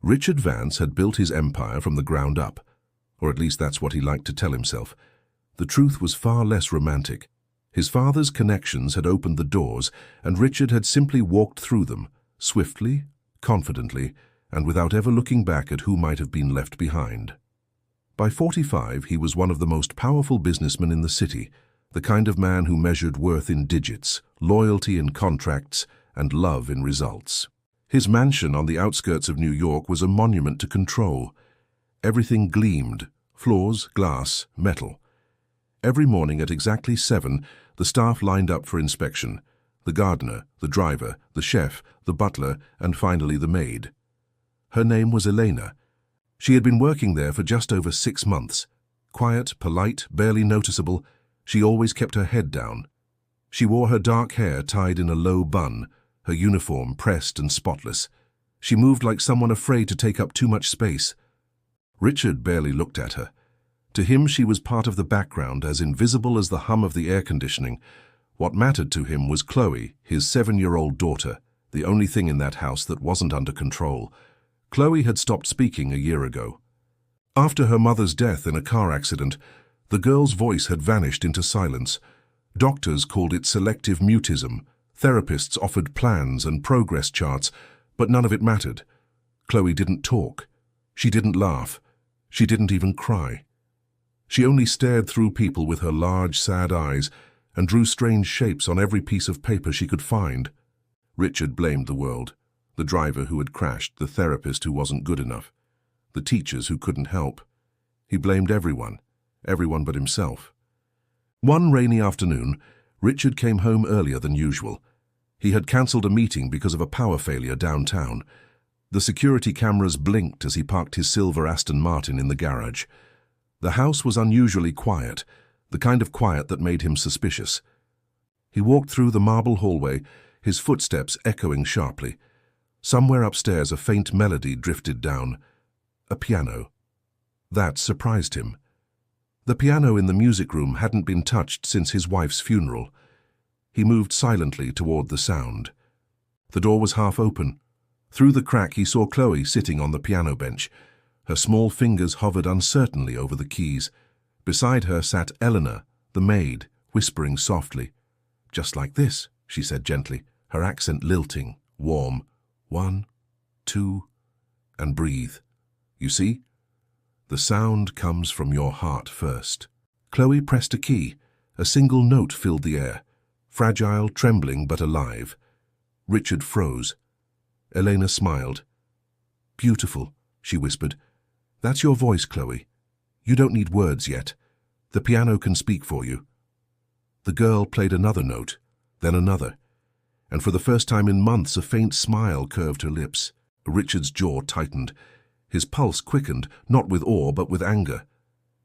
Richard Vance had built his empire from the ground up, or at least that's what he liked to tell himself. The truth was far less romantic. His father's connections had opened the doors, and Richard had simply walked through them, swiftly, confidently, and without ever looking back at who might have been left behind. By 45, he was one of the most powerful businessmen in the city, the kind of man who measured worth in digits, loyalty in contracts, and love in results. His mansion on the outskirts of New York was a monument to control. Everything gleamed: floors, glass, metal. Every morning at exactly 7, the staff lined up for inspection: the gardener, the driver, the chef, the butler, and finally the maid. Her name was Elena. She had been working there for just over 6 months. Quiet, polite, barely noticeable, she always kept her head down. She wore her dark hair tied in a low bun, her uniform pressed and spotless. She moved like someone afraid to take up too much space. Richard barely looked at her. To him, she was part of the background, as invisible as the hum of the air conditioning. What mattered to him was Chloe, his 7-year-old daughter, the only thing in that house that wasn't under control. Chloe had stopped speaking a year ago. After her mother's death in a car accident, the girl's voice had vanished into silence. Doctors called it selective mutism. Therapists offered plans and progress charts, but none of it mattered. Chloe didn't talk. She didn't laugh. She didn't even cry. She only stared through people with her large, sad eyes and drew strange shapes on every piece of paper she could find. Richard blamed the world: the driver who had crashed, the therapist who wasn't good enough, the teachers who couldn't help. He blamed everyone but himself. One rainy afternoon, Richard came home earlier than usual. He had cancelled a meeting because of a power failure downtown. The security cameras blinked as he parked his silver Aston Martin in the garage. The house was unusually quiet, the kind of quiet that made him suspicious. He walked through the marble hallway, his footsteps echoing sharply. Somewhere upstairs a faint melody drifted down. A piano. That surprised him. The piano in the music room hadn't been touched since his wife's funeral. He moved silently toward the sound. The door was half open. Through the crack he saw Chloe sitting on the piano bench. Her small fingers hovered uncertainly over the keys. Beside her sat Eleanor, the maid, whispering softly. "Just like this," she said gently, her accent lilting, warm. "1, 2, and breathe. You see? The sound comes from your heart first." Chloe pressed a key. A single note filled the air, fragile, trembling, but alive. Richard froze. Elena smiled. "Beautiful," she whispered. "That's your voice, Chloe. You don't need words yet. The piano can speak for you." The girl played another note, then another, and for the first time in months a faint smile curved her lips. Richard's jaw tightened. His pulse quickened, not with awe but with anger.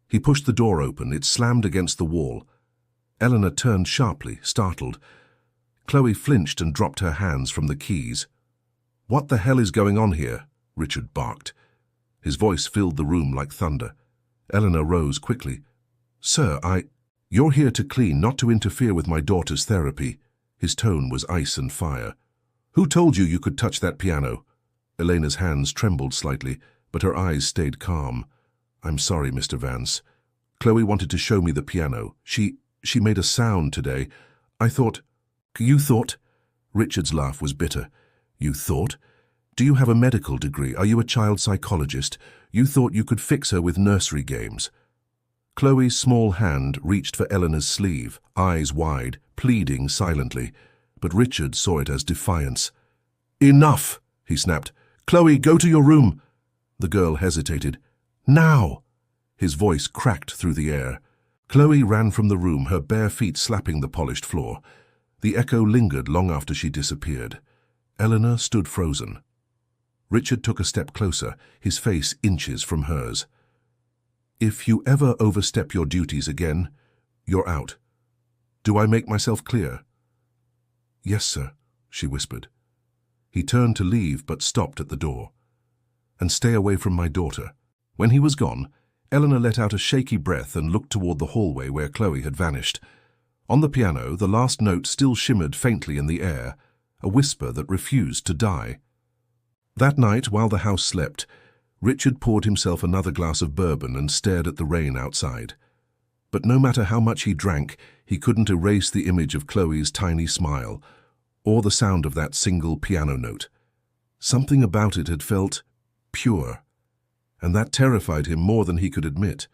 He pushed the door open. It slammed against the wall. Eleanor turned sharply, startled. Chloe flinched and dropped her hands from the keys. "What the hell is going on here?" Richard barked. His voice filled the room like thunder. Eleanor rose quickly. "Sir, You're here to clean, not to interfere with my daughter's therapy." His tone was ice and fire. "Who told you you could touch that piano?" Elena's hands trembled slightly, but her eyes stayed calm. "I'm sorry, Mr. Vance. Chloe wanted to show me the piano. She made a sound today. I thought—" "You thought?" Richard's laugh was bitter. "You thought? Do you have a medical degree? Are you a child psychologist? You thought you could fix her with nursery games." Chloe's small hand reached for Eleanor's sleeve, eyes wide, pleading silently, but Richard saw it as defiance. "Enough!" he snapped. "Chloe, go to your room." The girl hesitated. "Now!" His voice cracked through the air. Chloe ran from the room, her bare feet slapping the polished floor. The echo lingered long after she disappeared. Eleanor stood frozen. Richard took a step closer, his face inches from hers. "If you ever overstep your duties again, you're out. Do I make myself clear?" "Yes, sir," she whispered. He turned to leave but stopped at the door. "And stay away from my daughter." When he was gone, Eleanor let out a shaky breath and looked toward the hallway where Chloe had vanished. On the piano, the last note still shimmered faintly in the air, a whisper that refused to die. That night, while the house slept, Richard poured himself another glass of bourbon and stared at the rain outside. But no matter how much he drank, he couldn't erase the image of Chloe's tiny smile, or the sound of that single piano note. Something about it had felt pure, and that terrified him more than he could admit.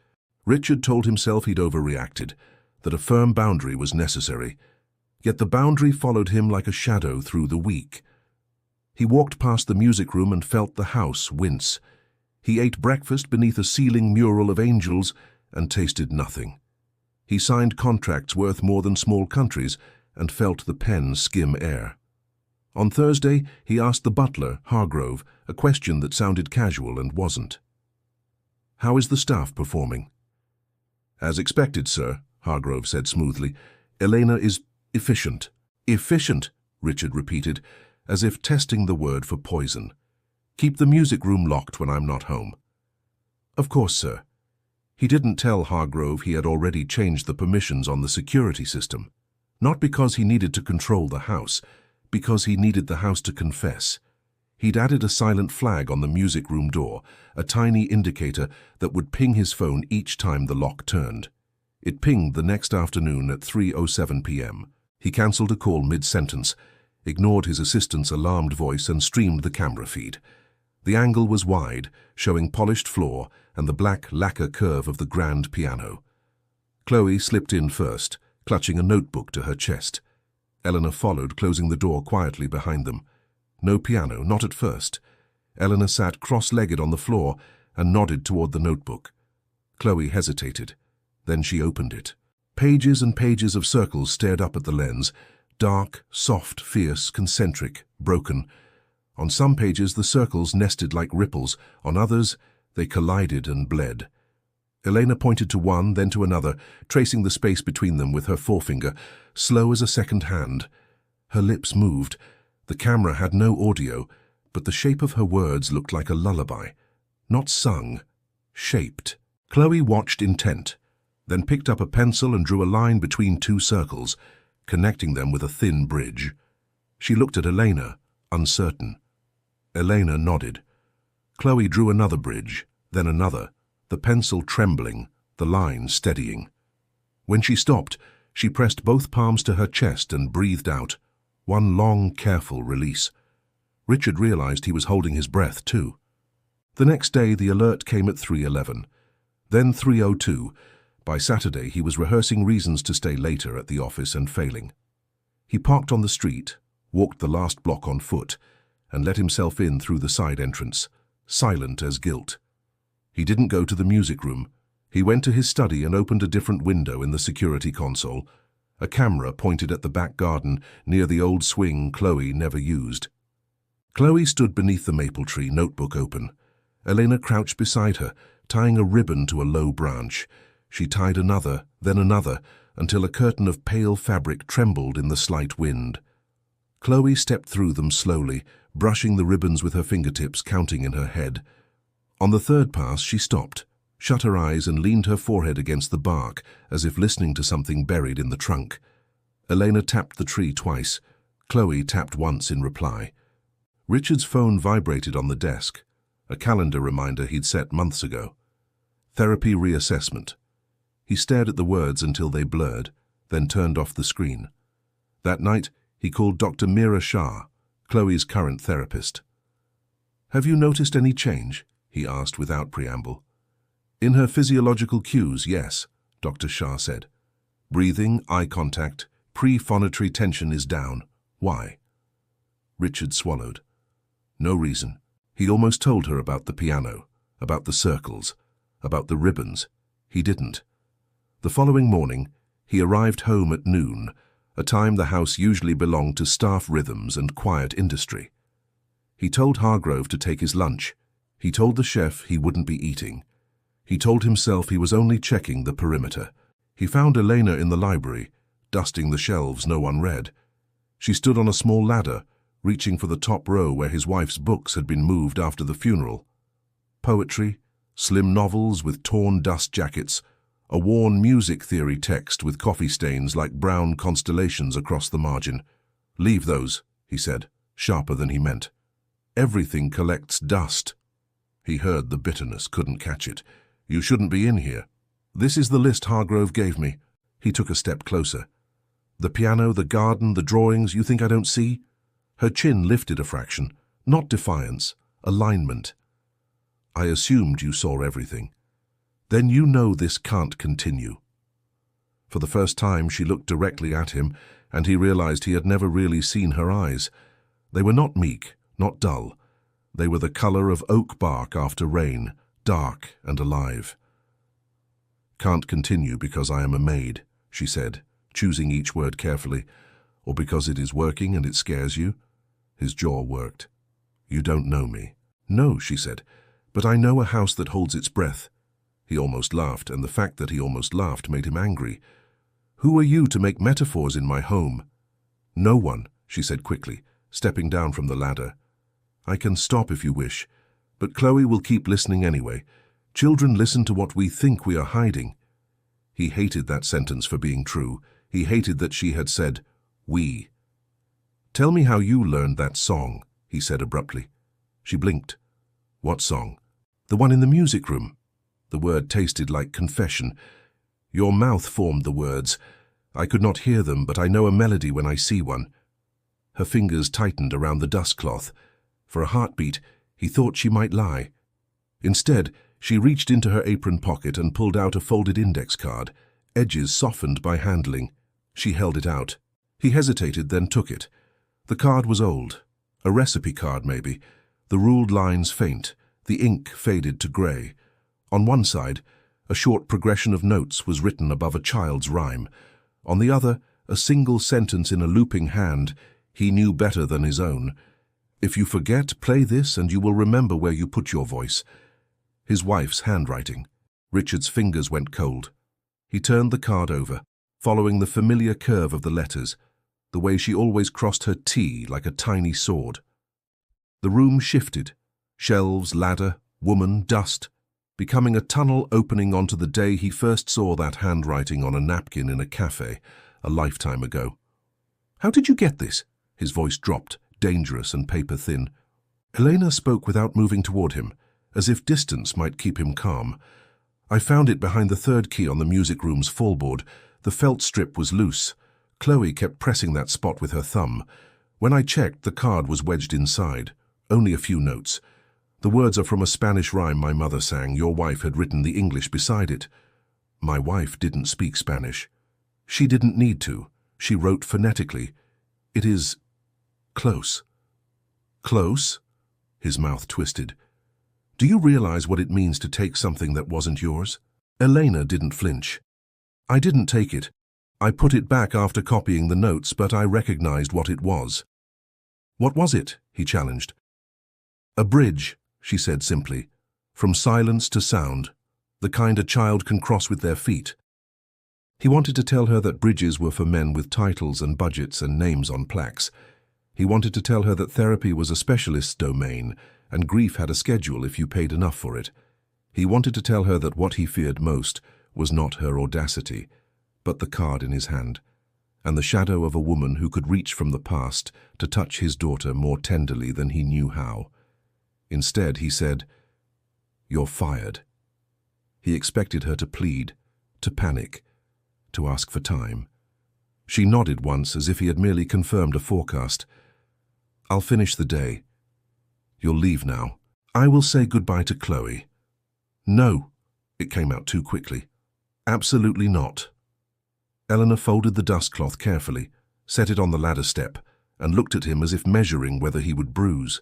Richard told himself he'd overreacted, that a firm boundary was necessary, yet the boundary followed him like a shadow through the week. He walked past the music room and felt the house wince. He ate breakfast beneath a ceiling mural of angels and tasted nothing. He signed contracts worth more than small countries and felt the pen skim air. On Thursday, he asked the butler, Hargrove, a question that sounded casual and wasn't. "How is the staff performing?" "As expected, sir," Hargrove said smoothly. "Elena is efficient." "Efficient," Richard repeated, as if testing the word for poison. "Keep the music room locked when I'm not home." "Of course, sir." He didn't tell Hargrove he had already changed the permissions on the security system. Not because he needed to control the house, because he needed the house to confess. He'd added a silent flag on the music room door, a tiny indicator that would ping his phone each time the lock turned. It pinged the next afternoon at 3:07 p.m. He cancelled a call mid-sentence, ignored his assistant's alarmed voice and streamed the camera feed. The angle was wide, showing polished floor and the black lacquer curve of the grand piano. Chloe slipped in first, clutching a notebook to her chest. Eleanor followed, closing the door quietly behind them. No piano, not at first. Eleanor sat cross-legged on the floor and nodded toward the notebook. Chloe hesitated. Then she opened it. Pages and pages of circles stared up at the lens, dark, soft, fierce, concentric, broken. On some pages the circles nested like ripples, on others they collided and bled. Elena pointed to one, then to another, tracing the space between them with her forefinger, slow as a second hand. Her lips moved. The camera had no audio, but the shape of her words looked like a lullaby. Not sung, shaped. Chloe watched intent, then picked up a pencil and drew a line between two circles, connecting them with a thin bridge. She looked at Elena, uncertain. Elena nodded. Chloe drew another bridge, then another, the pencil trembling, the line steadying. When she stopped, she pressed both palms to her chest and breathed out, one long, careful release. Richard realized he was holding his breath, too. The next day, the alert came at 3:11, then 3:02. By Saturday, he was rehearsing reasons to stay later at the office and failing. He parked on the street, walked the last block on foot, and let himself in through the side entrance, silent as guilt. He didn't go to the music room. He went to his study and opened a different window in the security console. A camera pointed at the back garden near the old swing Chloe never used. Chloe stood beneath the maple tree, notebook open. Elena crouched beside her, tying a ribbon to a low branch. She tied another, then another, until a curtain of pale fabric trembled in the slight wind. Chloe stepped through them slowly, brushing the ribbons with her fingertips, counting in her head. On the third pass, she stopped, shut her eyes and leaned her forehead against the bark, as if listening to something buried in the trunk. Elena tapped the tree twice. Chloe tapped once in reply. Richard's phone vibrated on the desk, a calendar reminder he'd set months ago. Therapy reassessment. He stared at the words until they blurred, then turned off the screen. That night, he called Dr. Meera Shah, Chloe's current therapist. "Have you noticed any change?" he asked without preamble. "In her physiological cues, yes," Dr. Shah said. "Breathing, eye contact, prephonatory tension is down. Why?" Richard swallowed. No reason. He'd almost told her about the piano, about the circles, about the ribbons. He didn't. The following morning, he arrived home at noon, a time the house usually belonged to staff rhythms and quiet industry. He told Hargrove to take his lunch. He told the chef he wouldn't be eating. He told himself he was only checking the perimeter. He found Elena in the library, dusting the shelves no one read. She stood on a small ladder, reaching for the top row where his wife's books had been moved after the funeral. Poetry, slim novels with torn dust jackets, a worn music theory text with coffee stains like brown constellations across the margin. "Leave those," he said, sharper than he meant. Everything collects dust. He heard the bitterness, couldn't catch it. You shouldn't be in here. This is the list Hargrove gave me. He took a step closer. The piano, the garden, the drawings, you think I don't see? Her chin lifted a fraction. Not defiance, alignment. I assumed you saw everything. Then you know this can't continue. For the first time she looked directly at him, and he realized he had never really seen her eyes. They were not meek, not dull. They were the color of oak bark after rain, dark and alive. Can't continue because I am a maid, she said, choosing each word carefully. Or because it is working and it scares you? His jaw worked. You don't know me. No, she said, but I know a house that holds its breath. He almost laughed, and the fact that he almost laughed made him angry. Who are you to make metaphors in my home? No one, she said quickly, stepping down from the ladder. I can stop if you wish, but Chloe will keep listening anyway. Children listen to what we think we are hiding. He hated that sentence for being true. He hated that she had said, we. Tell me how you learned that song, he said abruptly. She blinked. What song? The one in the music room. The word tasted like confession. Your mouth formed the words. I could not hear them, but I know a melody when I see one. Her fingers tightened around the dust cloth. For a heartbeat, he thought she might lie. Instead, she reached into her apron pocket and pulled out a folded index card, edges softened by handling. She held it out. He hesitated, then took it. The card was old. A recipe card, maybe. The ruled lines faint. The ink faded to grey. On one side, a short progression of notes was written above a child's rhyme. On the other, a single sentence in a looping hand he knew better than his own. If you forget, play this and you will remember where you put your voice. His wife's handwriting. Richard's fingers went cold. He turned the card over, following the familiar curve of the letters, the way she always crossed her T like a tiny sword. The room shifted. Shelves, ladder, woman, dust, becoming a tunnel opening onto the day he first saw that handwriting on a napkin in a cafe, a lifetime ago. How did you get this? His voice dropped, dangerous and paper-thin. Elena spoke without moving toward him, as if distance might keep him calm. I found it behind the third key on the music room's fallboard. The felt strip was loose. Chloe kept pressing that spot with her thumb. When I checked, the card was wedged inside. Only a few notes. The words are from a Spanish rhyme my mother sang. Your wife had written the English beside it. My wife didn't speak Spanish. She didn't need to. She wrote phonetically. It is close. Close? His mouth twisted. Do you realize what it means to take something that wasn't yours? Elena didn't flinch. I didn't take it. I put it back after copying the notes, but I recognized what it was. What was it? He challenged. A bridge, she said simply. From silence to sound. The kind a child can cross with their feet. He wanted to tell her that bridges were for men with titles and budgets and names on plaques. He wanted to tell her that therapy was a specialist's domain, and grief had a schedule if you paid enough for it. He wanted to tell her that what he feared most was not her audacity, but the card in his hand, and the shadow of a woman who could reach from the past to touch his daughter more tenderly than he knew how. Instead, he said, "You're fired." He expected her to plead, to panic, to ask for time. She nodded once as if he had merely confirmed a forecast. I'll finish the day. You'll leave now. I will say goodbye to Chloe. No, it came out too quickly. Absolutely not. Eleanor folded the dust cloth carefully, set it on the ladder step, and looked at him as if measuring whether he would bruise.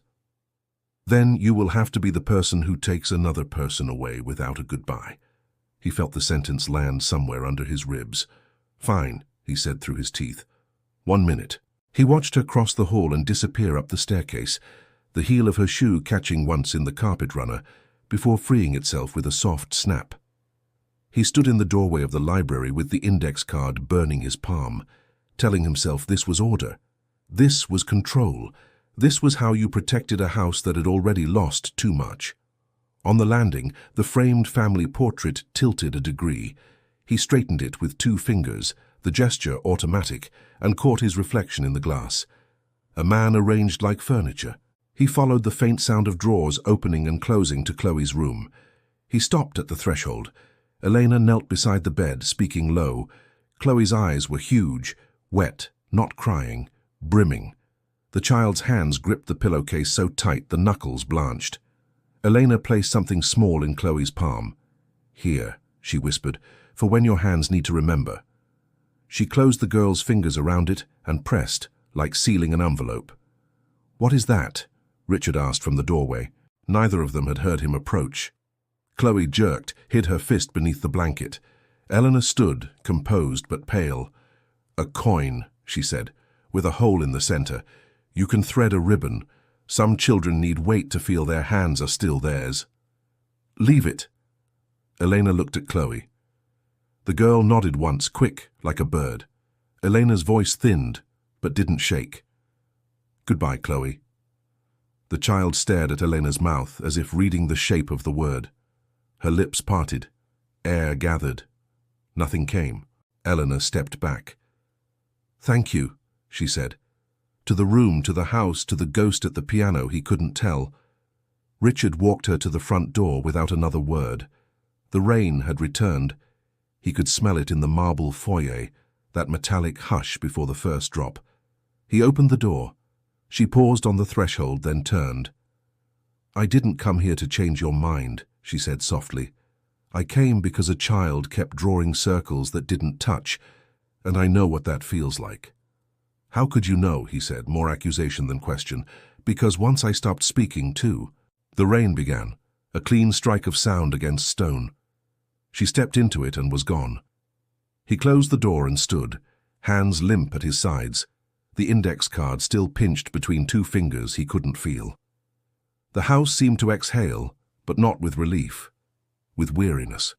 Then you will have to be the person who takes another person away without a goodbye. He felt the sentence land somewhere under his ribs. Fine, he said through his teeth. 1 minute. He watched her cross the hall and disappear up the staircase, the heel of her shoe catching once in the carpet runner, before freeing itself with a soft snap. He stood in the doorway of the library with the index card burning his palm, telling himself this was order. This was control. This was how you protected a house that had already lost too much. On the landing, the framed family portrait tilted a degree. He straightened it with 2 fingers, the gesture automatic, and caught his reflection in the glass. A man arranged like furniture. He followed the faint sound of drawers opening and closing to Chloe's room. He stopped at the threshold. Elena knelt beside the bed, speaking low. Chloe's eyes were huge, wet, not crying, brimming. The child's hands gripped the pillowcase so tight the knuckles blanched. Elena placed something small in Chloe's palm. "Here," she whispered, "for when your hands need to remember." She closed the girl's fingers around it and pressed, like sealing an envelope. "What is that?" Richard asked from the doorway. Neither of them had heard him approach. Chloe jerked, hid her fist beneath the blanket. Eleanor stood, composed but pale. "A coin," she said, "with a hole in the center. You can thread a ribbon. Some children need weight to feel their hands are still theirs." "Leave it." Elena looked at Chloe. The girl nodded once, quick, like a bird. Elena's voice thinned, but didn't shake. "Goodbye, Chloe." The child stared at Elena's mouth, as if reading the shape of the word. Her lips parted. Air gathered. Nothing came. Eleanor stepped back. "Thank you," she said. To the room, to the house, to the ghost at the piano, he couldn't tell. Richard walked her to the front door without another word. The rain had returned. He could smell it in the marble foyer, that metallic hush before the first drop. He opened the door. She paused on the threshold, then turned. "I didn't come here to change your mind," she said softly. "I came because a child kept drawing circles that didn't touch, and I know what that feels like." "How could you know?" he said, more accusation than question. "Because once I stopped speaking, too." The rain began, a clean strike of sound against stone. She stepped into it and was gone. He closed the door and stood, hands limp at his sides, the index card still pinched between two fingers he couldn't feel. The house seemed to exhale, but not with relief, with weariness.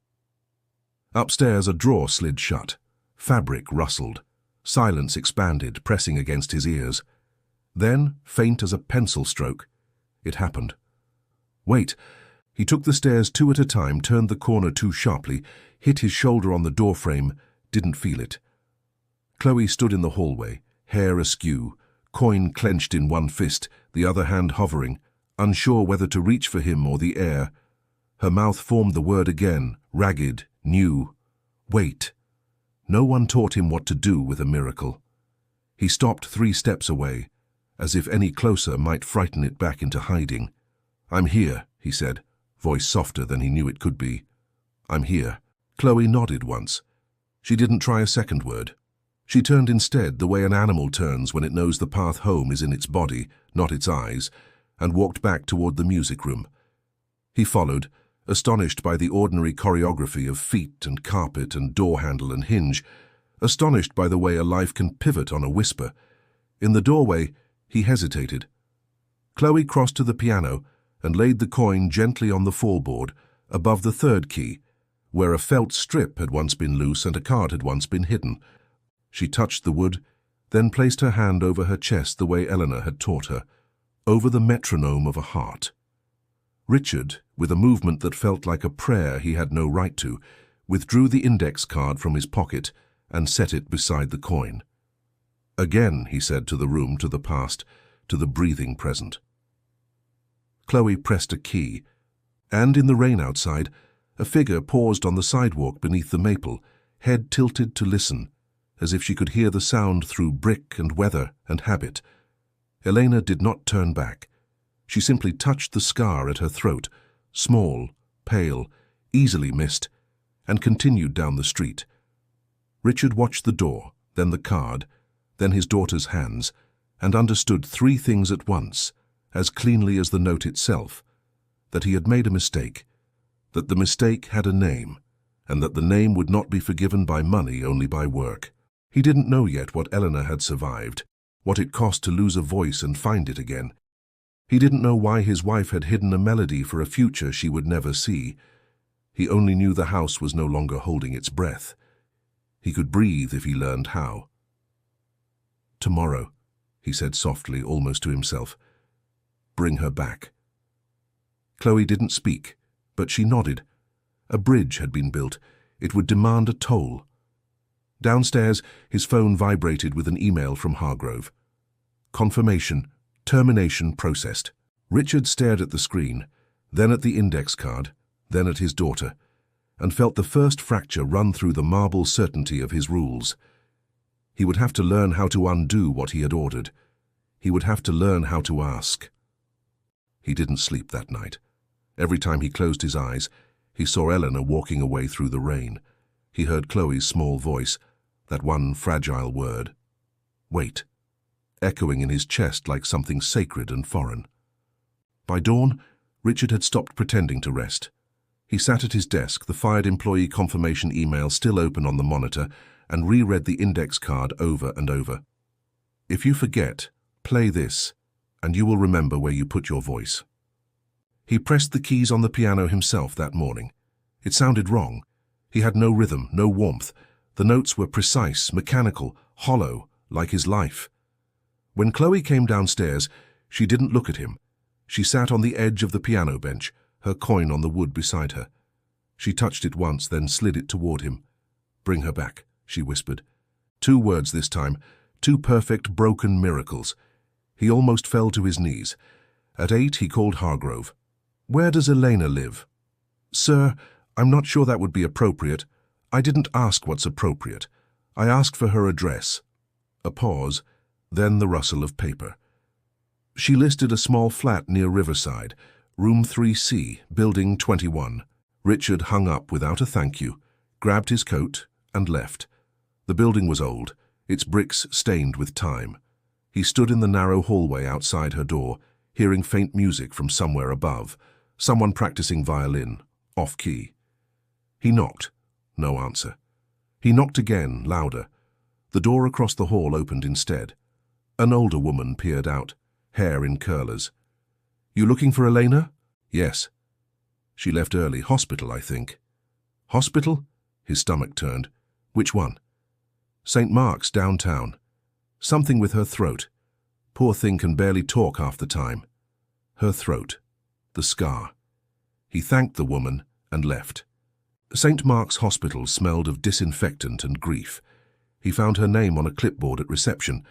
Upstairs a drawer slid shut. Fabric rustled. Silence expanded, pressing against his ears. Then, faint as a pencil stroke, it happened. "Wait." He took the stairs two at a time, turned the corner too sharply, hit his shoulder on the doorframe, didn't feel it. Chloe stood in the hallway, hair askew, coin clenched in one fist, the other hand hovering, unsure whether to reach for him or the air. Her mouth formed the word again, ragged, new. Wait. No one taught him what to do with a miracle. He stopped 3 steps away, as if any closer might frighten it back into hiding. "I'm here," he said, voice softer than he knew it could be. "I'm here." Chloe nodded once. She didn't try a second word. She turned instead the way an animal turns when it knows the path home is in its body, not its eyes, and walked back toward the music room. He followed, astonished by the ordinary choreography of feet and carpet and door handle and hinge, astonished by the way a life can pivot on a whisper. In the doorway, he hesitated. Chloe crossed to the piano and laid the coin gently on the fallboard, above the third key, where a felt strip had once been loose and a card had once been hidden. She touched the wood, then placed her hand over her chest the way Eleanor had taught her, over the metronome of a heart. Richard, with a movement that felt like a prayer he had no right to, withdrew the index card from his pocket and set it beside the coin. "Again," he said to the room, to the past, to the breathing present. Chloe pressed a key, and in the rain outside, a figure paused on the sidewalk beneath the maple, head tilted to listen, as if she could hear the sound through brick and weather and habit. Elena did not turn back. She simply touched the scar at her throat, small, pale, easily missed, and continued down the street. Richard watched the door, then the card, then his daughter's hands, and understood 3 things at once, as cleanly as the note itself: that he had made a mistake, that the mistake had a name, and that the name would not be forgiven by money, only by work. He didn't know yet what Eleanor had survived, what it cost to lose a voice and find it again. He didn't know why his wife had hidden a melody for a future she would never see. He only knew the house was no longer holding its breath. He could breathe if he learned how. "Tomorrow," he said softly, almost to himself. "Bring her back." Chloe didn't speak, but she nodded. A bridge had been built. It would demand a toll. Downstairs, his phone vibrated with an email from Hargrove. "Confirmation. Termination processed." Richard stared at the screen, then at the index card, then at his daughter, and felt the first fracture run through the marble certainty of his rules. He would have to learn how to undo what he had ordered. He would have to learn how to ask. He didn't sleep that night. Every time he closed his eyes, he saw Eleanor walking away through the rain. He heard Chloe's small voice, that one fragile word, "Wait," echoing in his chest like something sacred and foreign. By dawn, Richard had stopped pretending to rest. He sat at his desk, the fired employee confirmation email still open on the monitor, and reread the index card over and over. "If you forget, play this, and you will remember where you put your voice." He pressed the keys on the piano himself that morning. It sounded wrong. He had no rhythm, no warmth. The notes were precise, mechanical, hollow, like his life. When Chloe came downstairs, she didn't look at him. She sat on the edge of the piano bench, her coin on the wood beside her. She touched it once, then slid it toward him. "Bring her back," she whispered. 2 words this time, 2 perfect, broken miracles. He almost fell to his knees. At 8, he called Hargrove. "Where does Elena live?" "Sir, I'm not sure that would be appropriate. I didn't ask what's appropriate. I asked for her address." A pause, then the rustle of paper. "She listed a small flat near Riverside, room 3C, building 21. Richard hung up without a thank you, grabbed his coat, and left. The building was old, its bricks stained with time. He stood in the narrow hallway outside her door, hearing faint music from somewhere above, someone practicing violin, off-key. He knocked. No answer. He knocked again, louder. The door across the hall opened instead. An older woman peered out, hair in curlers. "You looking for Elena?" "Yes." "She left early. Hospital, I think." "Hospital?" His stomach turned. "Which one?" "St. Mark's, downtown. Something with her throat. Poor thing can barely talk half the time." Her throat. The scar. He thanked the woman and left. St. Mark's Hospital smelled of disinfectant and grief. He found her name on a clipboard at reception,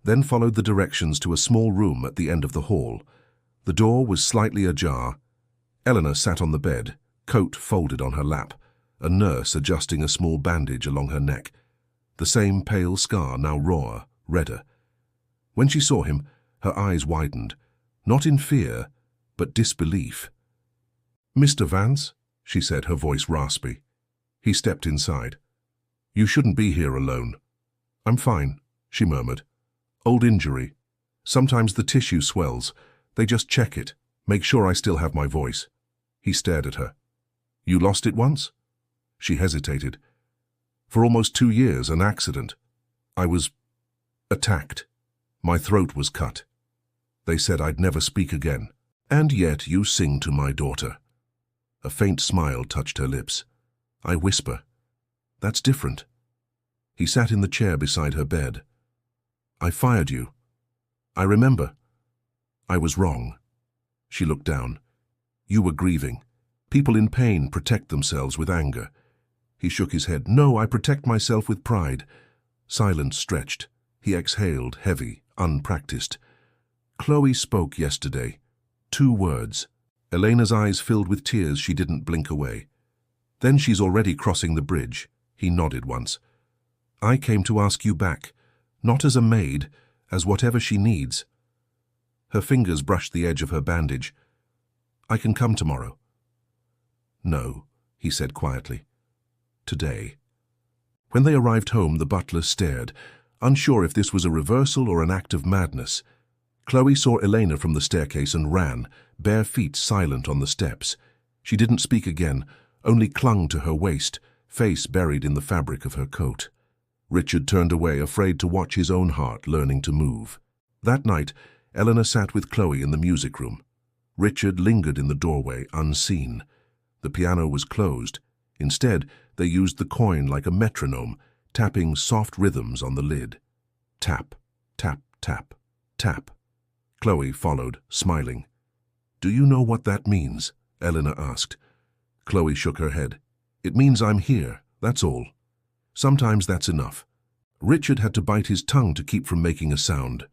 then followed the directions to a small room at the end of the hall. The door was slightly ajar. Eleanor sat on the bed, coat folded on her lap, a nurse adjusting a small bandage along her neck. The same pale scar, now rawer, redder. When she saw him, her eyes widened, not in fear, but disbelief. "Mr. Vance?" she said, her voice raspy. He stepped inside. "You shouldn't be here alone." "I'm fine," she murmured. "Old injury. Sometimes the tissue swells. They just check it, make sure I still have my voice." He stared at her. "You lost it once?" She hesitated. "For almost 2 years, an accident. I was attacked. My throat was cut. They said I'd never speak again. And yet you sing to my daughter." A faint smile touched her lips. "I whisper. That's different." He sat in the chair beside her bed. "I fired you. I remember. I was wrong." She looked down. "You were grieving. People in pain protect themselves with anger." He shook his head. "No, I protect myself with pride." Silence stretched. He exhaled, heavy, unpracticed. "Chloe spoke yesterday. 2 words. Elena's eyes filled with tears. She didn't blink away. Then she's already crossing the bridge." He nodded once. "I came to ask you back, not as a maid, as whatever she needs." Her fingers brushed the edge of her bandage. "I can come tomorrow." "No," he said quietly. "Today." When they arrived home, the butler stared, unsure if this was a reversal or an act of madness. Chloe saw Elena from the staircase and ran, bare feet silent on the steps. She didn't speak again, only clung to her waist, face buried in the fabric of her coat. Richard turned away, afraid to watch his own heart learning to move. That night, Eleanor sat with Chloe in the music room. Richard lingered in the doorway, unseen. The piano was closed. Instead, they used the coin like a metronome, tapping soft rhythms on the lid. Tap, tap, tap, tap. Chloe followed, smiling. "Do you know what that means?" Eleanor asked. Chloe shook her head. "It means I'm here, that's all. Sometimes that's enough." Richard had to bite his tongue to keep from making a sound.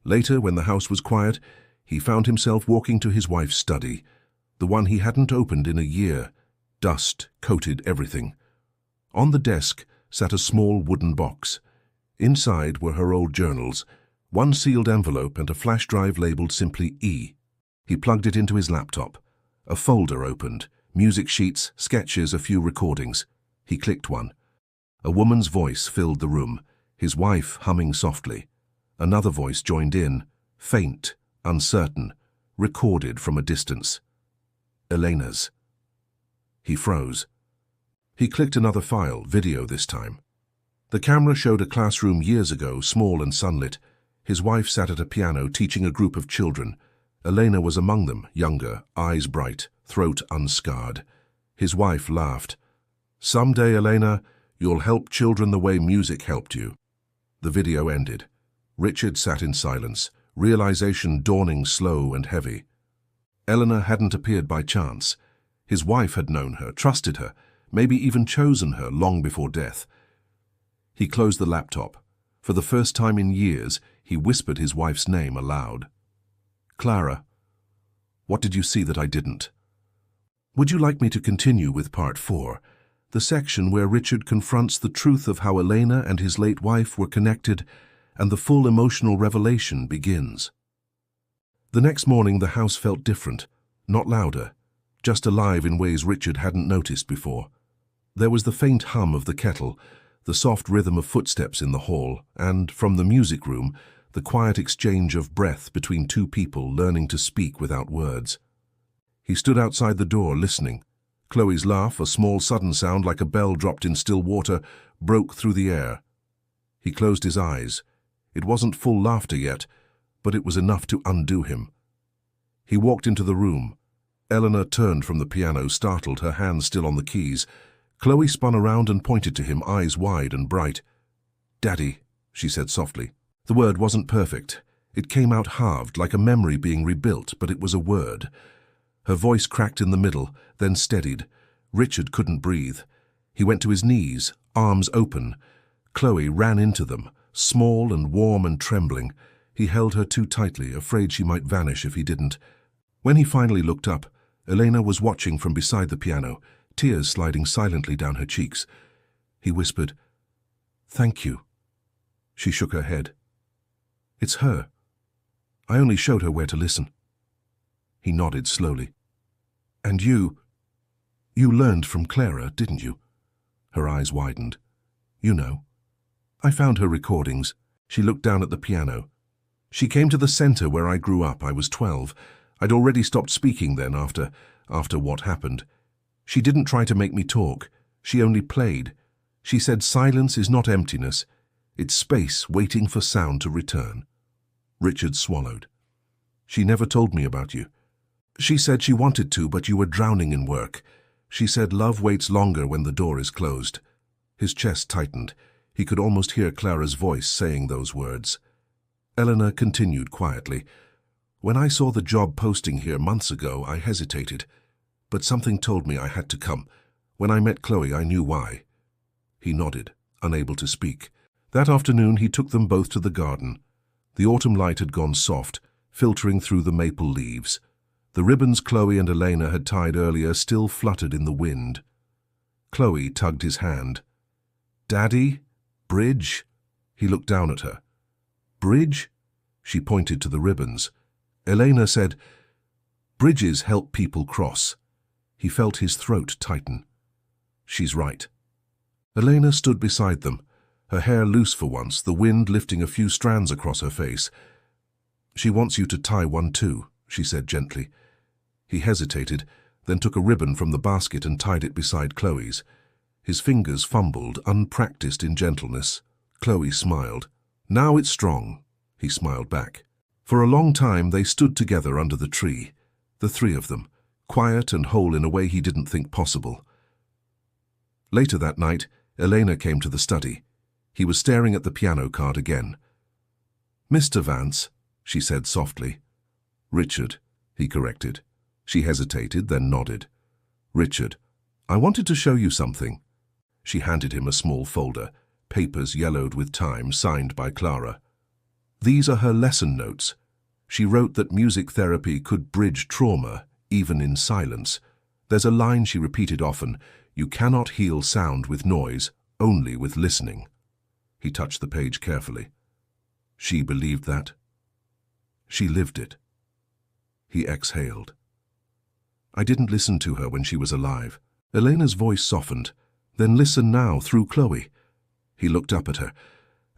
Later, when the house was quiet, He found himself walking to his wife's study, the one he hadn't opened in a year. Dust coated everything. On the desk sat a small wooden box. Inside were her old journals, one sealed envelope and a flash drive labeled simply E. He plugged it into his laptop. A folder opened, music sheets, sketches, a few recordings. He clicked one. A woman's voice filled the room, his wife humming softly. Another voice joined in, faint, uncertain, recorded from a distance. Elena's. He froze. He clicked another file, video this time. The camera showed a classroom years ago, small and sunlit. His wife sat at a piano teaching a group of children. Elena was among them, younger, eyes bright, throat unscarred. His wife laughed. "Someday, Elena, you'll help children the way music helped you." The video ended. Richard sat in silence, realization dawning slow and heavy. Eleanor hadn't appeared by chance. His wife had known her, trusted her, maybe even chosen her long before death. He closed the laptop. For the first time in years, he whispered his wife's name aloud. "Clara, what did you see that I didn't?" Would you like me to continue with part 4, the section where Richard confronts the truth of how Elena and his late wife were connected, and the full emotional revelation begins? The next morning the house felt different, not louder, just alive in ways Richard hadn't noticed before. There was the faint hum of the kettle, the soft rhythm of footsteps in the hall, and, from the music room, the quiet exchange of breath between two people learning to speak without words. He stood outside the door, listening. Chloe's laugh, a small sudden sound like a bell dropped in still water, broke through the air. He closed his eyes. It wasn't full laughter yet, but it was enough to undo him. He walked into the room. Eleanor turned from the piano, startled, her hands still on the keys. Chloe spun around and pointed to him, eyes wide and bright. "Daddy," she said softly. The word wasn't perfect. It came out halved, like a memory being rebuilt, but it was a word. Her voice cracked in the middle, then steadied. Richard couldn't breathe. He went to his knees, arms open. Chloe ran into them, small and warm and trembling. He held her too tightly, afraid she might vanish if he didn't. When he finally looked up, Elena was watching from beside the piano, tears sliding silently down her cheeks. He whispered, "Thank you." She shook her head. "It's her. I only showed her where to listen." He nodded slowly. "And you learned from Clara, didn't you?" Her eyes widened. "You know. I found her recordings." She looked down at the piano. "She came to the center where I grew up. I was 12. I'd already stopped speaking then after what happened. She didn't try to make me talk. She only played. She said silence is not emptiness. It's space waiting for sound to return." Richard swallowed. "She never told me about you. She said she wanted to, but you were drowning in work. She said love waits longer when the door is closed." His chest tightened. He could almost hear Clara's voice saying those words. Eleanor continued quietly. "When I saw the job posting here months ago, I hesitated. But something told me I had to come. When I met Chloe, I knew why." He nodded, unable to speak. That afternoon, he took them both to the garden. The autumn light had gone soft, filtering through the maple leaves. The ribbons Chloe and Elena had tied earlier still fluttered in the wind. Chloe tugged his hand. "Daddy? Bridge?" He looked down at her. "Bridge?" She pointed to the ribbons. Elena said, "Bridges help people cross." He felt his throat tighten. She's right. Elena stood beside them, her hair loose for once, the wind lifting a few strands across her face. "She wants you to tie one too," she said gently. He hesitated, then took a ribbon from the basket and tied it beside Chloe's. His fingers fumbled, unpracticed in gentleness. Chloe smiled. "Now it's strong," he smiled back. For a long time they stood together under the tree, the three of them, quiet and whole in a way he didn't think possible. Later that night, Elena came to the study. He was staring at the piano card again. "Mr. Vance," she said softly. "Richard," he corrected. She hesitated, then nodded. "Richard, I wanted to show you something." She handed him a small folder, papers yellowed with time, signed by Clara. "These are her lesson notes." She wrote that music therapy could bridge trauma, even in silence. There's a line she repeated often: "You cannot heal sound with noise, only with listening." He touched the page carefully. She believed that. She lived it. He exhaled. "I didn't listen to her when she was alive." Elena's voice softened. "Then listen now, through Chloe." He looked up at her.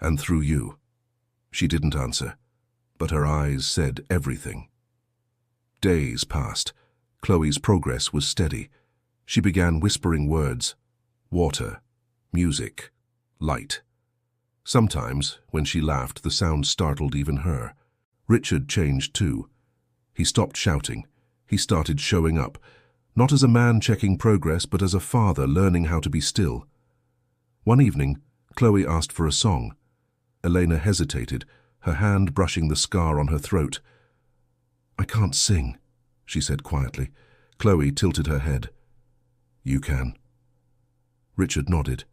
"And through you." She didn't answer, but her eyes said everything. Days passed. Chloe's progress was steady. She began whispering words: water, music, light. Sometimes, when she laughed, the sound startled even her. Richard changed too. He stopped shouting. He started showing up, not as a man checking progress, but as a father learning how to be still. One evening, Chloe asked for a song. Elena hesitated, her hand brushing the scar on her throat. "I can't sing," she said quietly. Chloe tilted her head. "You can." Richard nodded.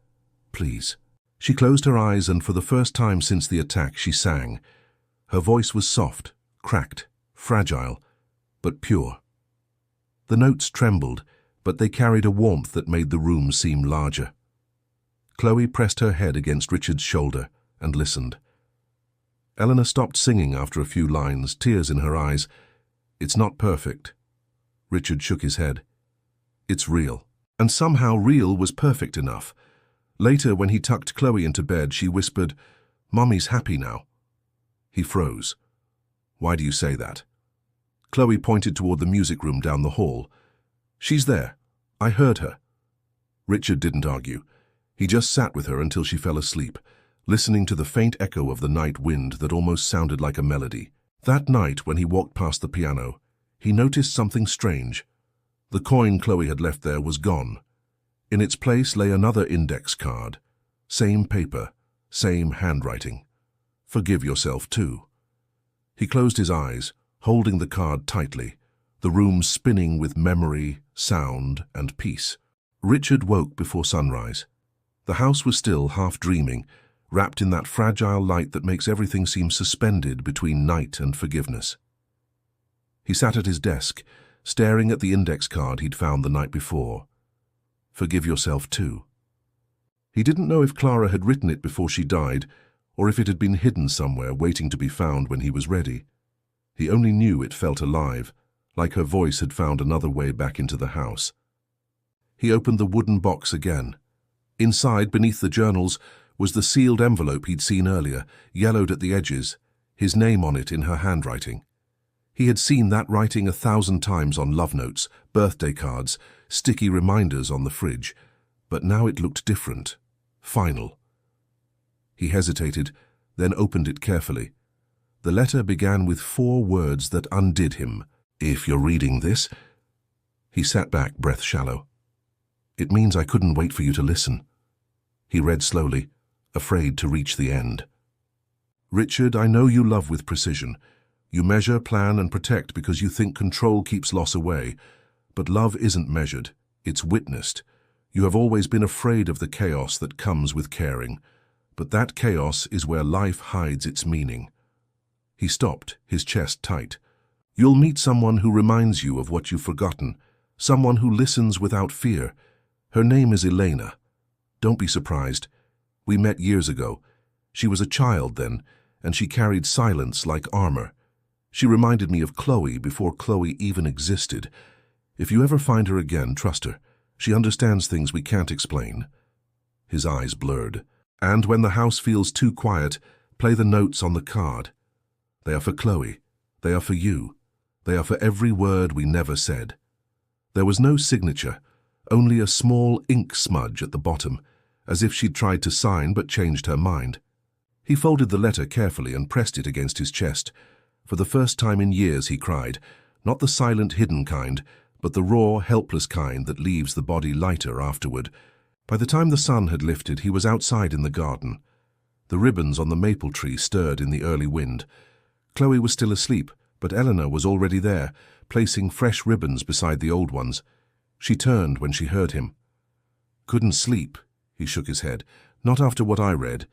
"Please." She closed her eyes, and for the first time since the attack, she sang. Her voice was soft, cracked, fragile, but pure. The notes trembled, but they carried a warmth that made the room seem larger. Chloe pressed her head against Richard's shoulder and listened. Eleanor stopped singing after a few lines, tears in her eyes. "It's not perfect." Richard shook his head. "It's real." And somehow real was perfect enough. Later, when he tucked Chloe into bed, she whispered, "Mommy's happy now." He froze. "Why do you say that?" Chloe pointed toward the music room down the hall. "She's there. I heard her." Richard didn't argue. He just sat with her until she fell asleep, listening to the faint echo of the night wind that almost sounded like a melody. That night, when he walked past the piano, he noticed something strange. The coin Chloe had left there was gone. In its place lay another index card. Same paper, same handwriting. "Forgive yourself too." He closed his eyes, holding the card tightly, the room spinning with memory, sound, and peace. Richard woke before sunrise. The house was still, half dreaming, wrapped in that fragile light that makes everything seem suspended between night and forgiveness. He sat at his desk, staring at the index card he'd found the night before. "Forgive yourself too." He didn't know if Clara had written it before she died, or if it had been hidden somewhere, waiting to be found when he was ready. He only knew it felt alive, like her voice had found another way back into the house. He opened the wooden box again. Inside, beneath the journals, was the sealed envelope he'd seen earlier, yellowed at the edges, his name on it in her handwriting. He had seen that writing 1,000 times on love notes, birthday cards, sticky reminders on the fridge, but now it looked different, final. He hesitated, then opened it carefully. The letter began with 4 words that undid him. "If you're reading this..." He sat back, breath shallow. "It means I couldn't wait for you to listen." He read slowly, afraid to reach the end. "Richard, I know you love with precision. You measure, plan, and protect because you think control keeps loss away. But love isn't measured, it's witnessed. You have always been afraid of the chaos that comes with caring. But that chaos is where life hides its meaning." He stopped, his chest tight. "You'll meet someone who reminds you of what you've forgotten, someone who listens without fear. Her name is Elena. Don't be surprised. We met years ago. She was a child then, and she carried silence like armor. She reminded me of Chloe before Chloe even existed. If you ever find her again, trust her. She understands things we can't explain." His eyes blurred. "And when the house feels too quiet, play the notes on the card. They are for Chloe. They are for you. They are for every word we never said." There was no signature, only a small ink smudge at the bottom, as if she'd tried to sign but changed her mind. He folded the letter carefully and pressed it against his chest. For the first time in years he cried, not the silent, hidden kind, but the raw, helpless kind that leaves the body lighter afterward. By the time the sun had lifted, he was outside in the garden. The ribbons on the maple tree stirred in the early wind. Chloe was still asleep, but Eleanor was already there, placing fresh ribbons beside the old ones. She turned when she heard him. "Couldn't sleep," he shook his head. "Not after what I read."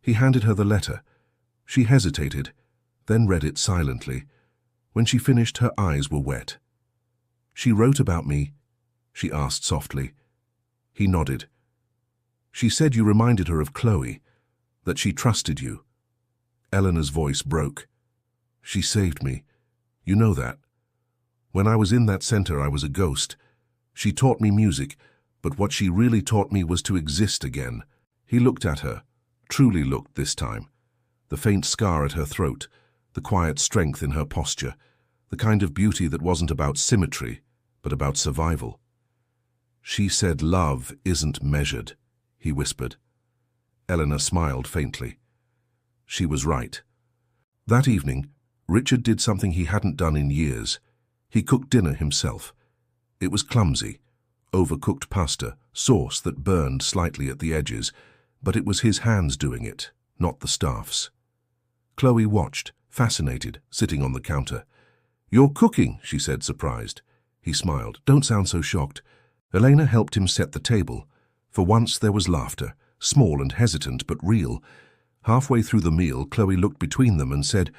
He handed her the letter. She hesitated. then read it silently. When she finished, her eyes were wet. "She wrote about me?" she asked softly. He nodded. "She said you reminded her of Chloe, that she trusted you." Eleanor's voice broke. "She saved me. You know that. When I was in that center, I was a ghost. She taught me music, but what she really taught me was to exist again." He looked at her, truly looked this time. The faint scar at her throat, the quiet strength in her posture, the kind of beauty that wasn't about symmetry, but about survival. "She said love isn't measured," he whispered. Eleanor smiled faintly. She was right. That evening, Richard did something he hadn't done in years. He cooked dinner himself. It was clumsy, overcooked pasta, sauce that burned slightly at the edges, but it was his hands doing it, not the staff's. Chloe watched, fascinated, sitting on the counter. "You're cooking," she said, surprised. He smiled. "Don't sound so shocked." Elena helped him set the table. For once there was laughter, small and hesitant, but real. Halfway through the meal, Chloe looked between them and said,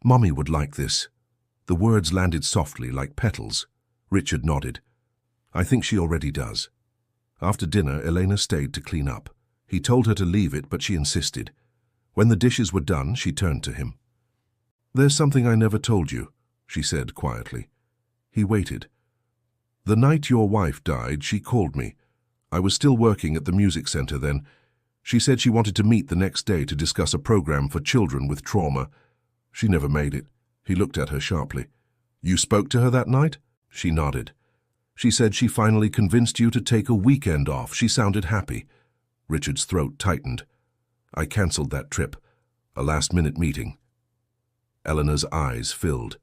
"Mommy would like this." The words landed softly like petals. Richard nodded. "I think she already does." After dinner, Elena stayed to clean up. He told her to leave it, but she insisted. When the dishes were done, she turned to him. "There's something I never told you," she said quietly. He waited. "The night your wife died, she called me. I was still working at the music center then. She said she wanted to meet the next day to discuss a program for children with trauma. She never made it." He looked at her sharply. "You spoke to her that night?" She nodded. "She said she finally convinced you to take a weekend off. She sounded happy." Richard's throat tightened. "I cancelled that trip. A last-minute meeting." Eleanor's eyes filled.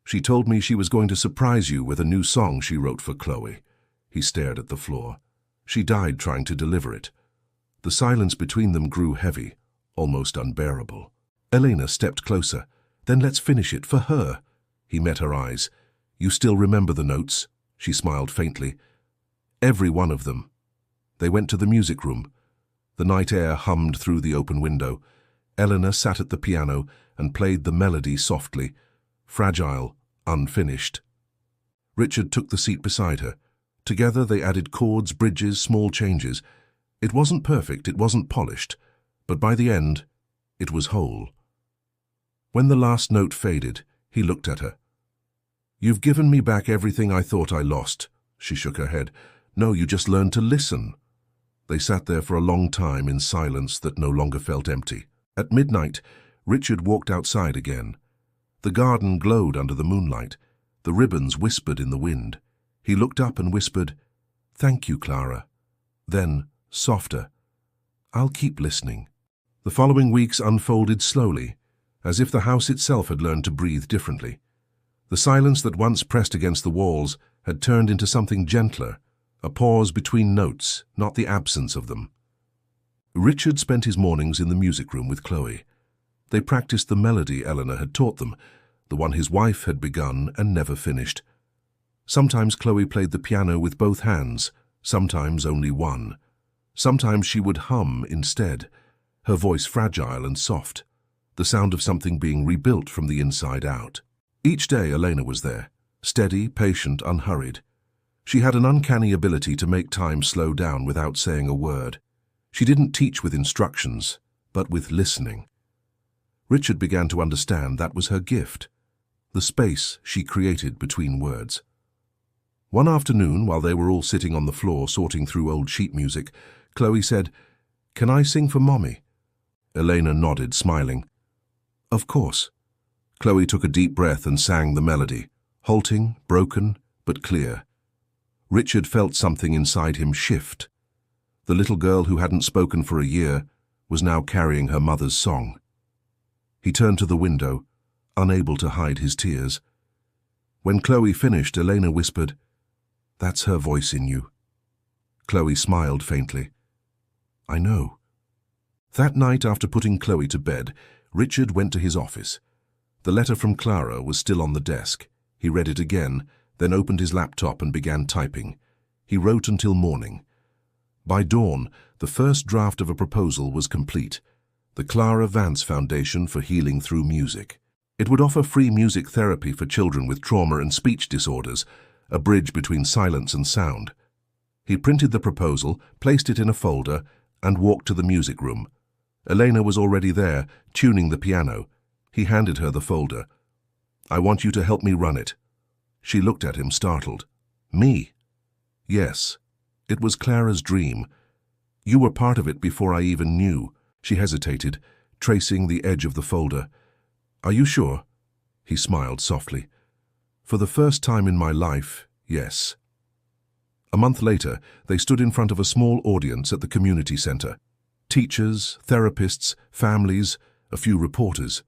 "She told me she was going to surprise you with a new song she wrote for Chloe." He stared at the floor. "She died trying to deliver it." The silence between them grew heavy, almost unbearable. Elena stepped closer. "Then let's finish it, for her." He met her eyes. "You still remember the notes?" She smiled faintly. "Every one of them." They went to the music room. The night air hummed through the open window. Eleanor sat at the piano and played the melody softly, fragile, unfinished. Richard took the seat beside her. Together they added chords, bridges, small changes. It wasn't perfect, it wasn't polished, but by the end, it was whole. When the last note faded, he looked at her. "You've given me back everything I thought I lost." She shook her head. "No, you just learned to listen." They sat there for a long time in silence that no longer felt empty. At midnight, Richard walked outside again. The garden glowed under the moonlight. The ribbons whispered in the wind. He looked up and whispered, "Thank you, Clara." Then, softer, "I'll keep listening." The following weeks unfolded slowly, as if the house itself had learned to breathe differently. The silence that once pressed against the walls had turned into something gentler, a pause between notes, not the absence of them. Richard spent his mornings in the music room with Chloe. They practiced the melody Eleanor had taught them, the one his wife had begun and never finished. Sometimes Chloe played the piano with both hands, sometimes only one. Sometimes she would hum instead, her voice fragile and soft, the sound of something being rebuilt from the inside out. Each day Elena was there, steady, patient, unhurried. She had an uncanny ability to make time slow down without saying a word. She didn't teach with instructions, but with listening. Richard began to understand that was her gift, the space she created between words. One afternoon, while they were all sitting on the floor sorting through old sheet music, Chloe said, "Can I sing for Mommy?" Elena nodded, smiling. "Of course." Chloe took a deep breath and sang the melody, halting, broken, but clear. Richard felt something inside him shift. The little girl who hadn't spoken for a year was now carrying her mother's song. He turned to the window, unable to hide his tears. When Chloe finished, Elena whispered, "That's her voice in you." Chloe smiled faintly. "I know." That night, after putting Chloe to bed, Richard went to his office. The letter from Clara was still on the desk. He read it again, then opened his laptop and began typing. He wrote until morning. By dawn, the first draft of a proposal was complete, the Clara Vance Foundation for Healing Through Music. It would offer free music therapy for children with trauma and speech disorders, a bridge between silence and sound. He printed the proposal, placed it in a folder, and walked to the music room. Elena was already there, tuning the piano. He handed her the folder. "I want you to help me run it." She looked at him, startled. "Me?" "Yes. It was Clara's dream. You were part of it before I even knew." She hesitated, tracing the edge of the folder. "Are you sure?" He smiled softly. "For the first time in my life, yes." A month later, they stood in front of a small audience at the community center. Teachers, therapists, families, a few reporters.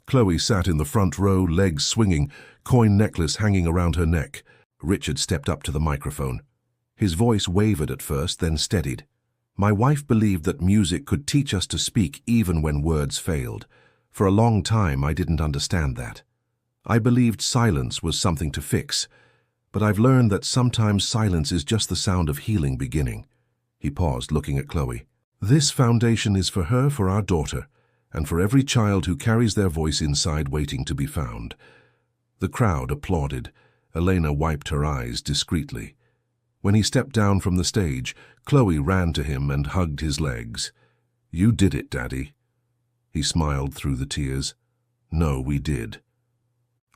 Chloe sat in the front row, legs swinging, coin necklace hanging around her neck. Richard stepped up to the microphone. His voice wavered at first, then steadied. "My wife believed that music could teach us to speak even when words failed. For a long time, I didn't understand that. I believed silence was something to fix, but I've learned that sometimes silence is just the sound of healing beginning." He paused, looking at Chloe. "This foundation is for her, for our daughter, and for every child who carries their voice inside waiting to be found." The crowd applauded. Elena wiped her eyes discreetly. When he stepped down from the stage, Chloe ran to him and hugged his legs. "You did it, Daddy." He smiled through the tears. "No, we did."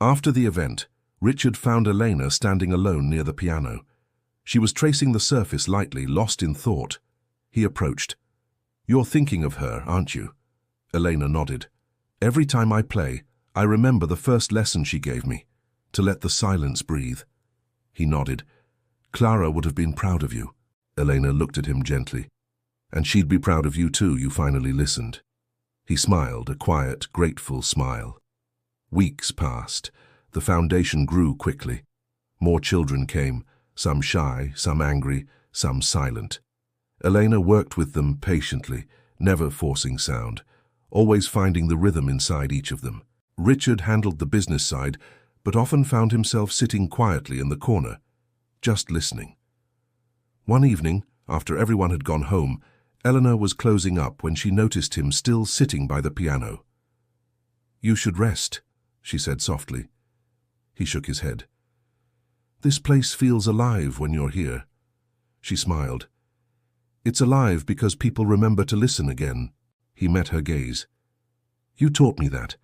After the event, Richard found Elena standing alone near the piano. She was tracing the surface lightly, lost in thought. He approached. "You're thinking of her, aren't you?" Elena nodded. "Every time I play, I remember the first lesson she gave me, to let the silence breathe." He nodded. "Clara would have been proud of you." Elena looked at him gently. "And she'd be proud of you too, you finally listened." He smiled, a quiet, grateful smile. Weeks passed. The foundation grew quickly. More children came, some shy, some angry, some silent. Elena worked with them patiently, never forcing sound, always finding the rhythm inside each of them. Richard handled the business side, but often found himself sitting quietly in the corner, just listening. One evening, after everyone had gone home, Eleanor was closing up when she noticed him still sitting by the piano. "You should rest," she said softly. He shook his head. "This place feels alive when you're here." She smiled. "It's alive because people remember to listen again." He met her gaze. "You taught me that."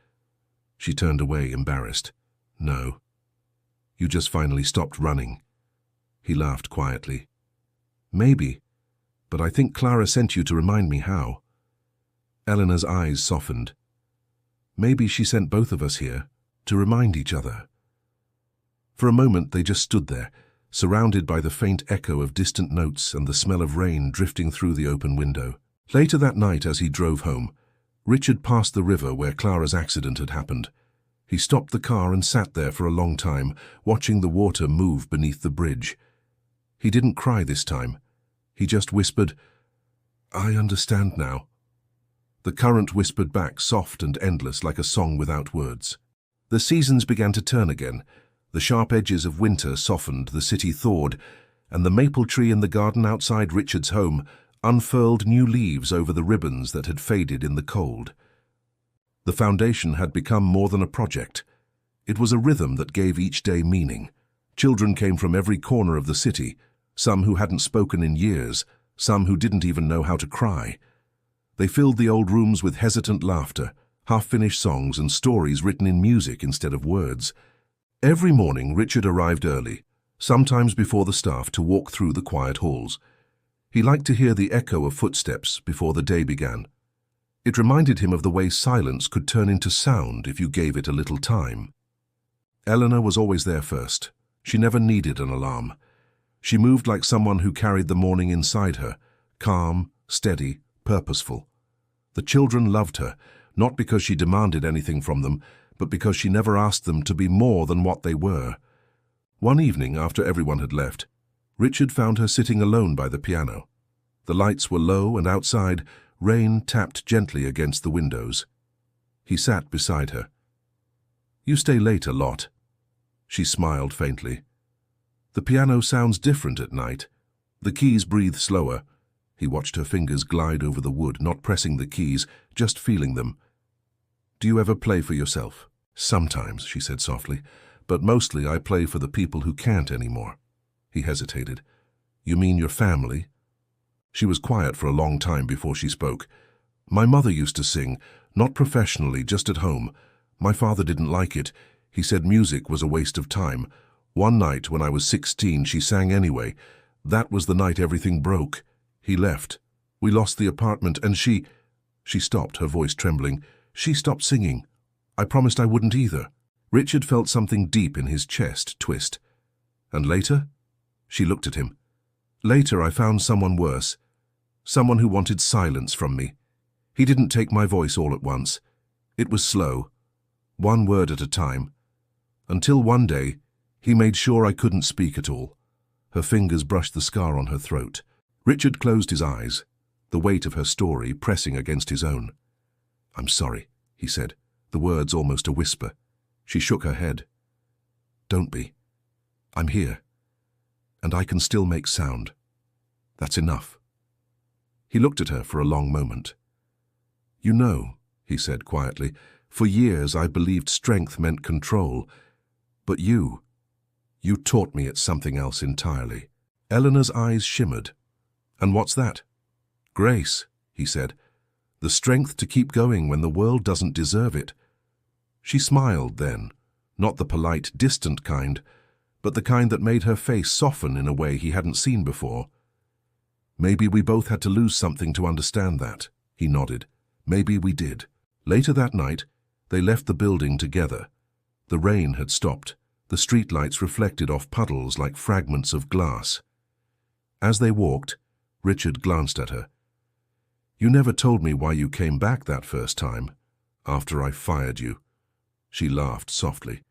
She turned away, embarrassed. "No. You just finally stopped running." He laughed quietly. "Maybe, but I think Clara sent you to remind me how." Eleanor's eyes softened. "Maybe she sent both of us here to remind each other." For a moment they just stood there, surrounded by the faint echo of distant notes and the smell of rain drifting through the open window. Later that night, as he drove home, Richard passed the river where Clara's accident had happened. He stopped the car and sat there for a long time, watching the water move beneath the bridge. He didn't cry this time. He just whispered, "I understand now." The current whispered back, soft and endless, like a song without words. The seasons began to turn again. The sharp edges of winter softened, the city thawed, and the maple tree in the garden outside Richard's home unfurled new leaves over the ribbons that had faded in the cold. The foundation had become more than a project. It was a rhythm that gave each day meaning. Children came from every corner of the city, some who hadn't spoken in years, some who didn't even know how to cry. They filled the old rooms with hesitant laughter, half-finished songs and stories written in music instead of words. Every morning Richard arrived early, sometimes before the staff, to walk through the quiet halls. He liked to hear the echo of footsteps before the day began. It reminded him of the way silence could turn into sound if you gave it a little time. Eleanor was always there first. She never needed an alarm. She moved like someone who carried the morning inside her, calm, steady, purposeful. The children loved her, not because she demanded anything from them, but because she never asked them to be more than what they were. One evening, after everyone had left, Richard found her sitting alone by the piano. The lights were low, and outside, rain tapped gently against the windows. He sat beside her. "You stay late a lot." She smiled faintly. "The piano sounds different at night. The keys breathe slower." He watched her fingers glide over the wood, not pressing the keys, just feeling them. "Do you ever play for yourself?" Sometimes, she said softly, but mostly I play for the people who can't anymore. He hesitated. You mean your family? She was quiet for a long time before she spoke. My mother used to sing, not professionally, just at home. My father didn't like it. He said music was a waste of time. One night when I was 16, she sang anyway. That was the night everything broke. He left. We lost the apartment and she stopped, her voice trembling. She stopped singing. I promised I wouldn't either. Richard felt something deep in his chest twist. And later? She looked at him. Later I found someone worse. Someone who wanted silence from me. He didn't take my voice all at once. It was slow, one word at a time. Until one day, he made sure I couldn't speak at all. Her fingers brushed the scar on her throat. Richard closed his eyes, the weight of her story pressing against his own. I'm sorry, he said, the words almost a whisper. She shook her head. Don't be. I'm here. And I can still make sound. That's enough. He looked at her for a long moment. You know, he said quietly, for years I believed strength meant control. But you taught me it's something else entirely. Eleanor's eyes shimmered. And what's that? Grace, he said. The strength to keep going when the world doesn't deserve it. She smiled then, not the polite, distant kind, but the kind that made her face soften in a way he hadn't seen before. Maybe we both had to lose something to understand that, he nodded. Maybe we did. Later that night, they left the building together. The rain had stopped. The streetlights reflected off puddles like fragments of glass. As they walked, Richard glanced at her. You never told me why you came back that first time, after I fired you. She laughed softly.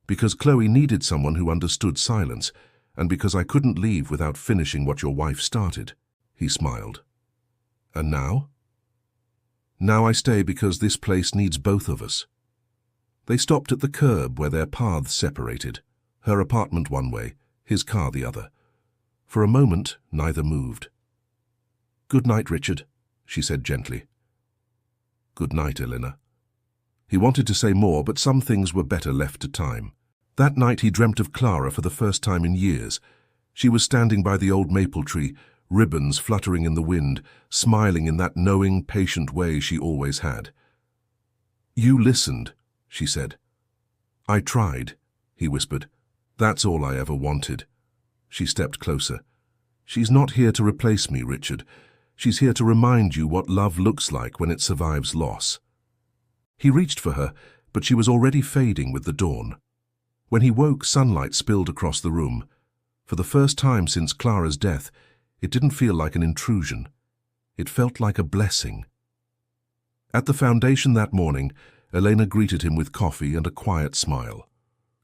Because Chloe needed someone who understood silence, and because I couldn't leave without finishing what your wife started. He smiled. And now? Now I stay because this place needs both of us. They stopped at the curb where their paths separated, her apartment one way, his car the other. For a moment, neither moved. Good night, Richard, she said gently. Good night, Eleanor. He wanted to say more, but some things were better left to time. That night he dreamt of Clara for the first time in years. She was standing by the old maple tree, ribbons fluttering in the wind, smiling in that knowing, patient way she always had. You listened, she said. I tried, he whispered. That's all I ever wanted. She stepped closer. She's not here to replace me, Richard. She's here to remind you what love looks like when it survives loss. He reached for her, but she was already fading with the dawn. When he woke, sunlight spilled across the room. For the first time since Clara's death, it didn't feel like an intrusion. It felt like a blessing. At the foundation that morning, Elena greeted him with coffee and a quiet smile.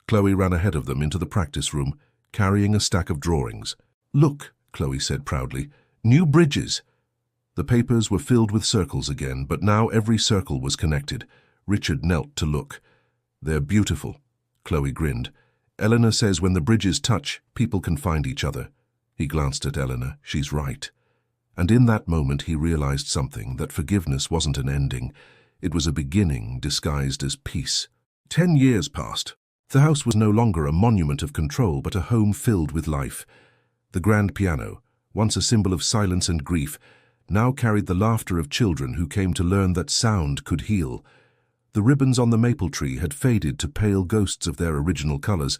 Chloe ran ahead of them into the practice room, carrying a stack of drawings. Look, Chloe said proudly, new bridges. The papers were filled with circles again, but now every circle was connected. Richard knelt to look. They're beautiful, Chloe grinned. Eleanor says when the bridges touch, people can find each other. He glanced at Eleanor. She's right. And in that moment he realized something, that forgiveness wasn't an ending. It was a beginning disguised as peace. 10 years passed. The house was no longer a monument of control, but a home filled with life. The grand piano, once a symbol of silence and grief, now carried the laughter of children who came to learn that sound could heal. The ribbons on the maple tree had faded to pale ghosts of their original colors,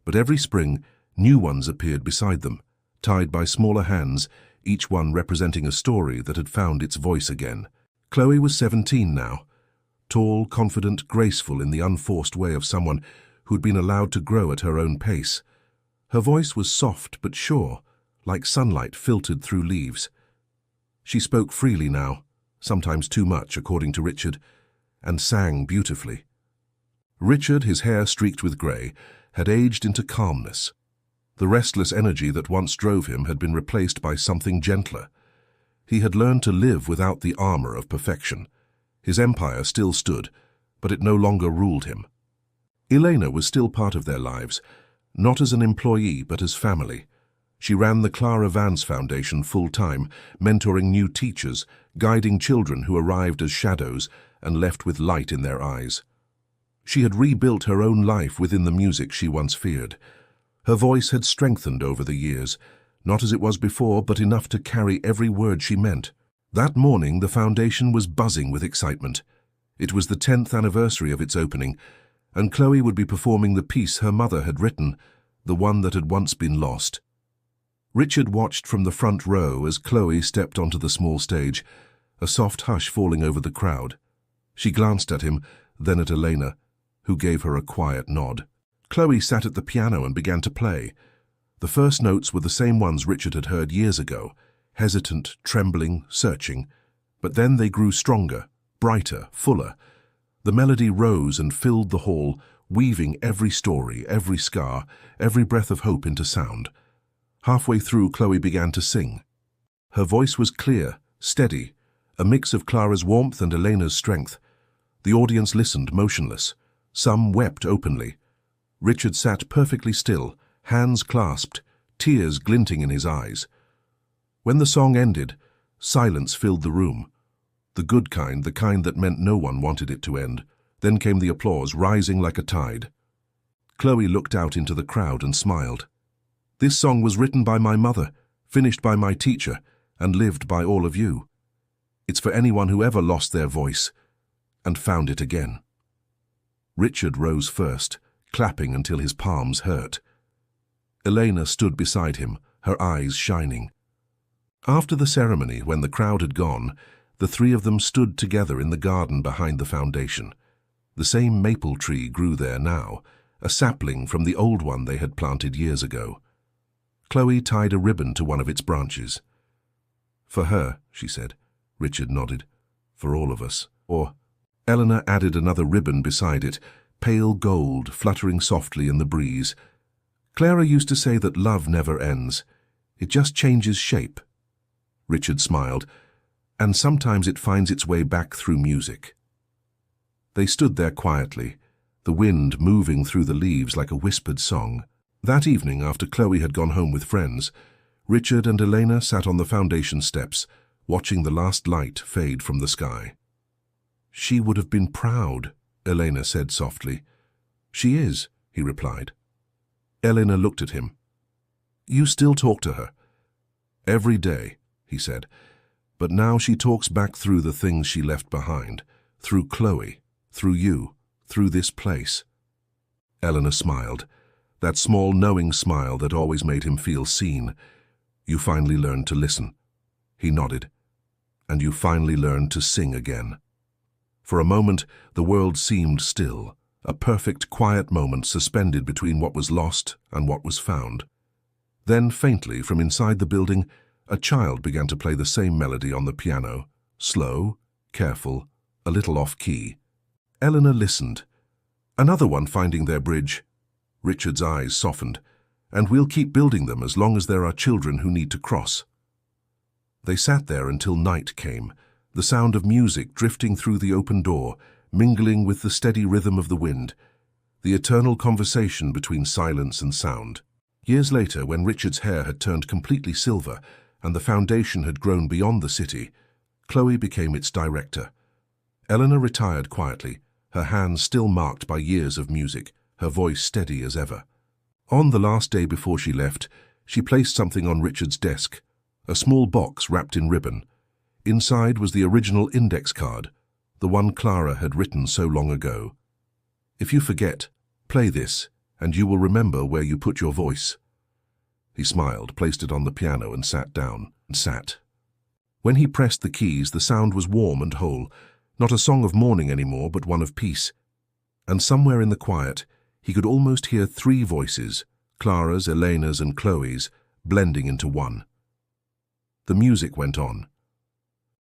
but every spring, new ones appeared beside them, tied by smaller hands, each one representing a story that had found its voice again. Chloe was 17 now, tall, confident, graceful in the unforced way of someone who'd been allowed to grow at her own pace. Her voice was soft but sure, like sunlight filtered through leaves. She spoke freely now, sometimes too much, according to Richard, and sang beautifully. Richard, his hair streaked with grey, had aged into calmness. The restless energy that once drove him had been replaced by something gentler. He had learned to live without the armor of perfection. His empire still stood, but it no longer ruled him. Elena was still part of their lives, not as an employee but as family. She ran the Clara Vance Foundation full-time, mentoring new teachers, guiding children who arrived as shadows and left with light in their eyes. She had rebuilt her own life within the music she once feared. Her voice had strengthened over the years, not as it was before, but enough to carry every word she meant. That morning, the foundation was buzzing with excitement. It was the 10th anniversary of its opening, and Chloe would be performing the piece her mother had written, the one that had once been lost. Richard watched from the front row as Chloe stepped onto the small stage, a soft hush falling over the crowd. She glanced at him, then at Elena, who gave her a quiet nod. Chloe sat at the piano and began to play. The first notes were the same ones Richard had heard years ago, hesitant, trembling, searching. But then they grew stronger, brighter, fuller. The melody rose and filled the hall, weaving every story, every scar, every breath of hope into sound. Halfway through, Chloe began to sing. Her voice was clear, steady, a mix of Clara's warmth and Elena's strength. The audience listened, motionless. Some wept openly. Richard sat perfectly still, hands clasped, tears glinting in his eyes. When the song ended, silence filled the room. The good kind, the kind that meant no one wanted it to end. Then came the applause, rising like a tide. Chloe looked out into the crowd and smiled. This song was written by my mother, finished by my teacher, and lived by all of you. It's for anyone who ever lost their voice and found it again. Richard rose first, clapping until his palms hurt. Elena stood beside him, her eyes shining. After the ceremony, when the crowd had gone, the three of them stood together in the garden behind the foundation. The same maple tree grew there now, a sapling from the old one they had planted years ago. Chloe tied a ribbon to one of its branches. For her, she said. Richard nodded. For all of us. Or Eleanor added another ribbon beside it, pale gold fluttering softly in the breeze. Clara used to say that love never ends. It just changes shape. Richard smiled. And sometimes it finds its way back through music. They stood there quietly, the wind moving through the leaves like a whispered song. That evening, after Chloe had gone home with friends, Richard and Elena sat on the foundation steps, watching the last light fade from the sky. She would have been proud, Elena said softly. She is, he replied. Elena looked at him. You still talk to her? Every day, he said. But now she talks back through the things she left behind, through Chloe, through you, through this place. Eleanor smiled, that small knowing smile that always made him feel seen. You finally learned to listen. He nodded. And you finally learned to sing again. For a moment, the world seemed still, a perfect, quiet moment suspended between what was lost and what was found. Then, faintly, from inside the building, a child began to play the same melody on the piano, slow, careful, a little off-key. Eleanor listened. Another one finding their bridge. Richard's eyes softened. And we'll keep building them as long as there are children who need to cross. They sat there until night came, the sound of music drifting through the open door, mingling with the steady rhythm of the wind, the eternal conversation between silence and sound. Years later, when Richard's hair had turned completely silver and the foundation had grown beyond the city, Chloe became its director. Eleanor retired quietly, her hands still marked by years of music, her voice steady as ever. On the last day before she left, she placed something on Richard's desk, a small box wrapped in ribbon. Inside was the original index card, the one Clara had written so long ago. If you forget, play this, and you will remember where you put your voice. He smiled, placed it on the piano and sat down, and sat. When he pressed the keys, the sound was warm and whole, not a song of mourning anymore, but one of peace. And somewhere in the quiet, he could almost hear three voices, Clara's, Elena's and Chloe's, blending into one. The music went on,